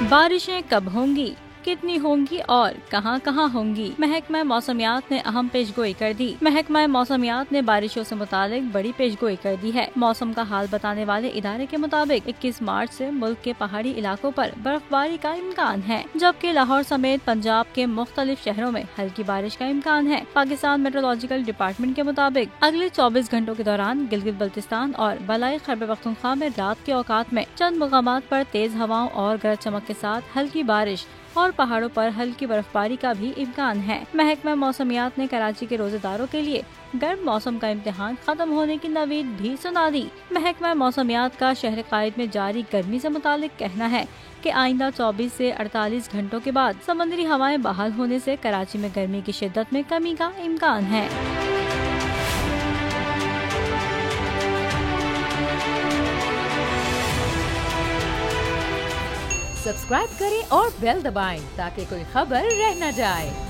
बारिशें कब होंगी, कितनी होंगी और कहां कहां होंगी। महकमा मौसमियात ने अहम पेशगोई कर दी। महकमा मौसमियात ने बारिशों से मुतालिक बड़ी पेशगोई कर दी है। मौसम का हाल बताने वाले इदारे के मुताबिक 21 मार्च से मुल्क के पहाड़ी इलाकों पर बर्फबारी का इम्कान है, जबकि लाहौर समेत पंजाब के मुख्तलिफ शहरों में हल्की बारिश का इम्कान है। पाकिस्तान मेट्रोलॉजिकल डिपार्टमेंट के मुताबिक अगले 24 घंटों के दौरान गिलगित बल्तिस्तान और बलाई खैबर पख्तूनख्वा में रात के औकात में चंद मुकामात पर तेज हवाओं और गरज चमक के साथ हल्की बारिश और पहाड़ों पर हल्की बर्फबारी का भी इम्कान है। महकमा मौसमियात ने कराची के रोजेदारों के लिए गर्म मौसम का इम्तिहान खत्म होने की नवीद भी सुना दी। महकमा मौसमियात का शहर कायद में जारी गर्मी से मुतालिक कहना है कि आइंदा 24 से 48 घंटों के बाद समुद्री हवाएं बहाल होने से कराची में गर्मी की शिद्दत में कमी का इम्कान है। सब्सक्राइब करें और बेल दबाएं ताकि कोई खबर रह न जाए।